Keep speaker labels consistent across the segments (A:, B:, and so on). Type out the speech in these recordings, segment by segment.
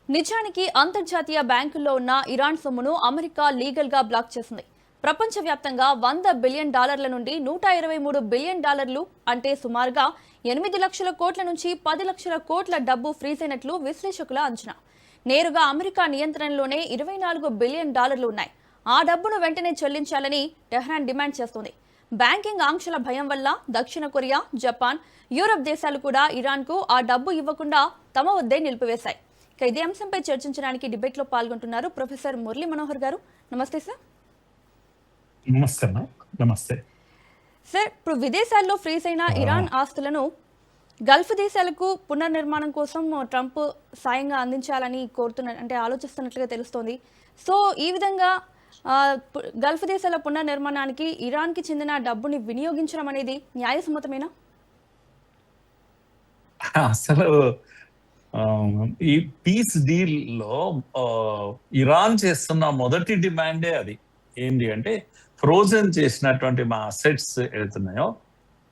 A: నిజానికి అంతర్జాతీయ బ్యాంకుల్లో ఉన్న ఇరాన్ సొమ్మును అమెరికా లీగల్ గా బ్లాక్ చేసింది. ప్రపంచవ్యాప్తంగా $100 బిలియన్ నుండి $123 బిలియన్ అంటే సుమారుగా 8 లక్షల కోట్ల నుంచి 10 లక్షల కోట్ల డబ్బు ఫ్రీజ్ అయినట్లు విశ్లేషకుల అంచనా. నేరుగా అమెరికా నియంత్రణలోనే $24 బిలియన్ ఉన్నాయి. ఆ డబ్బును వెంటనే చెల్లించాలని టెహ్రాన్ డిమాండ్ చేస్తోంది. బ్యాంకింగ్ ఆంక్షల భయం వల్ల దక్షిణ కొరియా, జపాన్, యూరప్ దేశాలు కూడా ఇరాన్కు ఆ డబ్బు ఇవ్వకుండా తమ వద్దే నిలిపివేశాయి. ఇదే అంశంపై చర్చించడానికి డిబేట్ లో పాల్గొంటున్నారు ప్రొఫెసర్ మురళీ మనోహర్ గారు. నమస్తే సార్.
B: నమస్తే
A: సార్, ఇప్పుడు విదేశాల్లో ఫ్రీజ్ అయిన ఇరాన్ ఆస్తులను గల్ఫ్ దేశాలకు పునర్నిర్మాణం కోసం ట్రంప్ సాయంగా అందించాలని అంటే ఆలోచిస్తున్నట్లుగా తెలుస్తోంది. సో ఈ విధంగా గల్ఫ్ దేశాల పునర్నిర్మాణానికి ఇరాన్కి చెందిన డబ్బుని వినియోగించడం అనేది న్యాయసమ్మతమేనా?
B: అసలు ఈ పీస్ డీల్ లో ఇరాన్ చేస్తున్న మొదటి డిమాండే అది. ఏంటి అంటే ఫ్రోజన్ చేసినటువంటి మా అసెట్స్ ఏదైతున్నాయో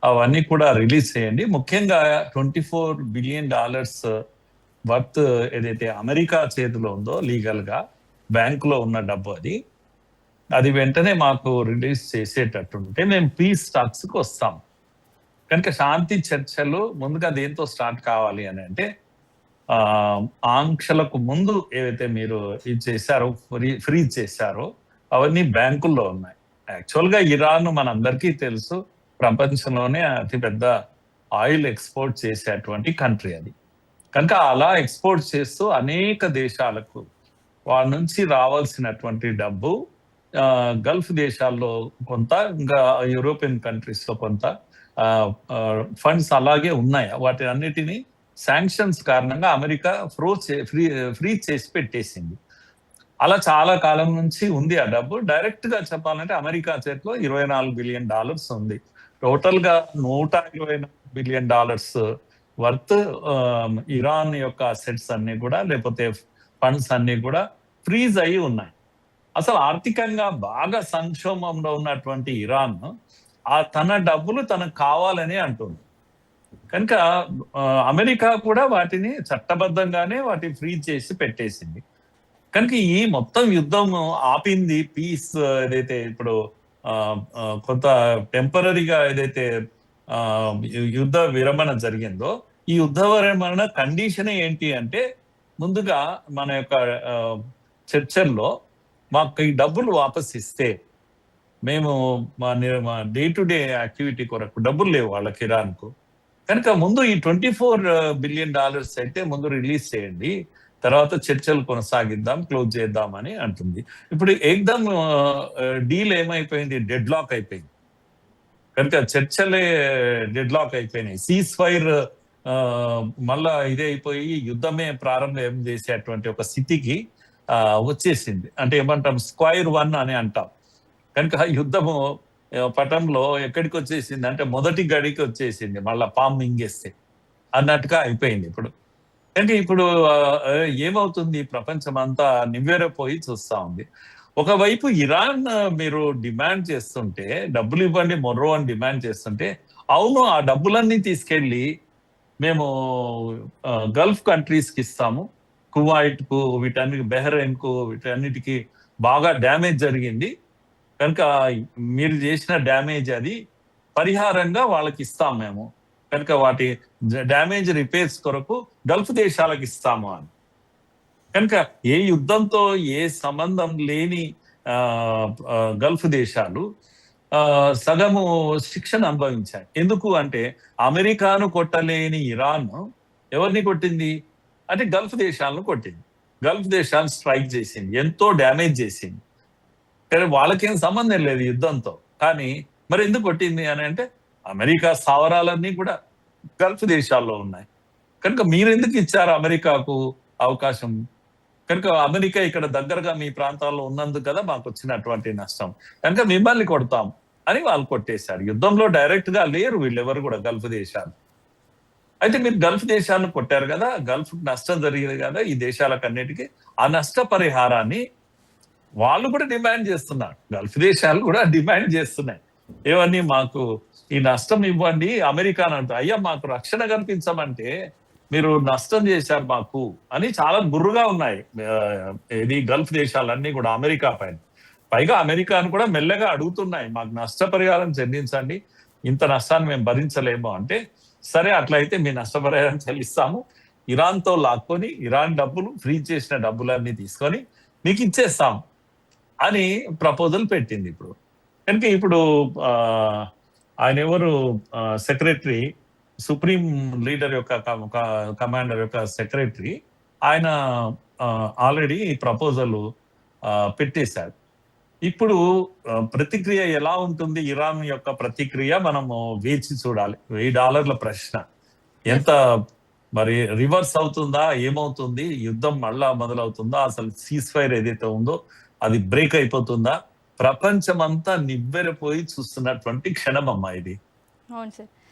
B: అవన్నీ కూడా రిలీజ్ చేయండి. ముఖ్యంగా $24 బిలియన్ వర్త్ ఏదైతే అమెరికా చేతిలో ఉందో లీగల్ గా బ్యాంకులో ఉన్న డబ్బు అది వెంటనే మాకు రిలీజ్ చేసేటట్టుంటే మేము పీస్ టాక్స్ కి వస్తాం. కనుక శాంతి చర్చలు ముందుగా దేంతో స్టార్ట్ కావాలి అని అంటే ఆంక్షలకు ముందు ఏవైతే మీరు ఇది చేశారో, ఫ్రీజ్ చేశారో అవన్నీ బ్యాంకుల్లో ఉన్నాయి. యాక్చువల్గా ఇరాన్ మనందరికీ తెలుసు, ప్రపంచంలోనే అతిపెద్ద ఆయిల్ ఎక్స్పోర్ట్ చేసేటువంటి కంట్రీ అది. కనుక అలా ఎక్స్పోర్ట్ చేస్తూ అనేక దేశాలకు వాళ్ళ నుంచి రావాల్సినటువంటి డబ్బు గల్ఫ్ దేశాల్లో కొంత, ఇంకా యూరోపియన్ కంట్రీస్ లో కొంత ఫండ్స్ అలాగే ఉన్నాయి. వాటి అన్నిటినీ శాంక్షన్స్ కారణంగా అమెరికా ఫ్రీ చేసి పెట్టేసింది. అలా చాలా కాలం నుంచి ఉంది ఆ డబ్బు. డైరెక్ట్ గా చెప్పాలంటే అమెరికా చేతిలో $24 బిలియన్ ఉంది. టోటల్ గా $124 బిలియన్ వర్త్ ఇరాన్ యొక్క అసెట్స్ అన్ని కూడా, లేకపోతే ఫండ్స్ అన్ని కూడా ఫ్రీజ్ అయ్యి ఉన్నాయి. అసలు ఆర్థికంగా బాగా సంక్షోభంలో ఉన్నటువంటి ఇరాన్ తన డబ్బులు తనకు కావాలని అంటుంది. కనుక అమెరికా కూడా వాటిని చట్టబద్ధంగానే వాటిని ఫ్రీ చేసి పెట్టేసింది. కనుక ఈ మొత్తం యుద్ధం ఆపింది పీస్ ఏదైతే ఇప్పుడు కొంత టెంపరీగా ఏదైతే యుద్ధ విరమణ జరిగిందో, ఈ యుద్ధ విరమణ కండిషన్ ఏంటి అంటే, ముందుగా మన యొక్క చర్చల్లో మాకు ఈ డబ్బులు వాపస్ ఇస్తే మేము మా డే టు డే యాక్టివిటీ కొరకు డబ్బులు లేవు వాళ్ళకి ఇరాన్కు. కనుక ముందు ఈ $24 బిలియన్ అయితే ముందు రిలీజ్ చేయండి, తర్వాత చర్చలు కొనసాగిద్దాం, క్లోజ్ చేద్దాం అని అంటుంది. ఇప్పుడు ఏకదమ్ డీల్ ఏమైపోయింది, డెడ్ లాక్ అయిపోయింది. కనుక చర్చలే డెడ్ లాక్ అయిపోయినాయి. సీజ్ ఫైర్ మళ్ళా ఇదే అయిపోయి యుద్ధమే ప్రారంభం చేసేటువంటి ఒక స్థితికి వచ్చేసింది. అంటే ఏమంటాం, స్క్వైర్ వన్ అని అంటాం. కనుక యుద్ధము పటంలో ఎక్కడికి వచ్చేసింది అంటే మొదటి గడికి వచ్చేసింది, మళ్ళా పాము మింగేస్తే అన్నట్టుగా అయిపోయింది ఇప్పుడు. అంటే ఇప్పుడు ఏమవుతుంది, ప్రపంచం అంతా నివ్వెరపోయి చూస్తా ఉంది. ఒకవైపు ఇరాన్ మీరు డిమాండ్ చేస్తుంటే, డబ్బులు ఇవ్వండి మొర్రో అని డిమాండ్ చేస్తుంటే, అవును ఆ డబ్బులన్నీ తీసుకెళ్ళి మేము గల్ఫ్ కంట్రీస్కి ఇస్తాము, కువైట్ కు, వీటన్నిటి బెహ్రెయిన్ కు, వీటన్నిటికీ బాగా డ్యామేజ్ జరిగింది కనుక మీరు చేసిన డ్యామేజ్ అది పరిహారంగా వాళ్ళకి ఇస్తాం మేము, కనుక వాటి డ్యామేజ్ రిపేర్స్ కొరకు గల్ఫ్ దేశాలకు ఇస్తాము అని. కనుక ఏ యుద్ధంతో ఏ సంబంధం లేని గల్ఫ్ దేశాలు సగము శిక్షణ అనుభవించాయి. ఎందుకు అంటే అమెరికాను కొట్టలేని ఇరాన్ ఎవరిని కొట్టింది అంటే గల్ఫ్ దేశాలను కొట్టింది. గల్ఫ్ దేశాలను స్ట్రైక్ చేసింది, ఎంతో డ్యామేజ్ చేసింది. కానీ వాళ్ళకేం సంబంధం లేదు యుద్ధంతో. కానీ మరి ఎందుకు కొట్టింది అని అంటే అమెరికా స్థావరాలన్నీ కూడా గల్ఫ్ దేశాల్లో ఉన్నాయి. కనుక మీరెందుకు ఇచ్చారు అమెరికాకు అవకాశం? కనుక అమెరికా ఇక్కడ దగ్గరగా మీ ప్రాంతాల్లో ఉన్నందుకు కదా మాకు వచ్చినటువంటి నష్టం, కనుక మిమ్మల్ని కొడతాం అని వాళ్ళు కొట్టేశారు. యుద్ధంలో డైరెక్ట్ గా లేరు వీళ్ళెవరు కూడా గల్ఫ్ దేశాలు. అయితే మీరు గల్ఫ్ దేశాలను కొట్టారు కదా, గల్ఫ్ నష్టం జరిగింది కదా ఈ దేశాలకన్నిటికీ, ఆ నష్ట పరిహారాన్ని వాళ్ళు కూడా డిమాండ్ చేస్తున్నారు. గల్ఫ్ దేశాలు కూడా డిమాండ్ చేస్తున్నాయి. ఏమని, మాకు ఈ నష్టం ఇవ్వండి అమెరికా అంటూ. అయ్యా మాకు రక్షణ కల్పించమంటే మీరు నష్టం చేశారు మాకు అని చాలా గుర్రుగా ఉన్నాయి ఇది గల్ఫ్ దేశాలన్నీ కూడా అమెరికా పైన. పైగా అమెరికాను కూడా మెల్లగా అడుగుతున్నాయి, మాకు నష్టపరిహారం చెల్లించండి, ఇంత నష్టాన్ని మేము భరించలేము అంటే, సరే అట్లయితే మీ నష్టపరిహారం చెల్లిస్తాము, ఇరాన్తో లాక్కొని ఇరాన్ డబ్బులు ఫ్రీజ్ చేసిన డబ్బులన్నీ తీసుకొని మీకు ఇచ్చేస్తాం అని ప్రపోజల్ పెట్టింది. ఇప్పుడు కనుక ఇప్పుడు ఆయన ఎవరు సెక్రటరీ, సుప్రీం లీడర్ యొక్క కమాండర్ యొక్క సెక్రటరీ, ఆయన ఆల్రెడీ ప్రపోజల్ పెట్టేశాడు. ఇప్పుడు ప్రతిక్రియ ఎలా ఉంటుంది, ఇరాన్ యొక్క ప్రతిక్రియ మనము వేచి చూడాలి. $1000 ప్రశ్న, ఎంత మరి రివర్స్ అవుతుందా, ఏమవుతుంది, యుద్ధం మళ్ళా మొదలవుతుందా, అసలు సీజ్ ఫైర్ ఏదైతే ఉందో అది బ్రేక్ అయిపోతుందా, ప్రపంచమంతా నివ్వెరపోయి చూస్తున్నటువంటి క్షణం అమ్మా ఇది.
A: అవును సార్.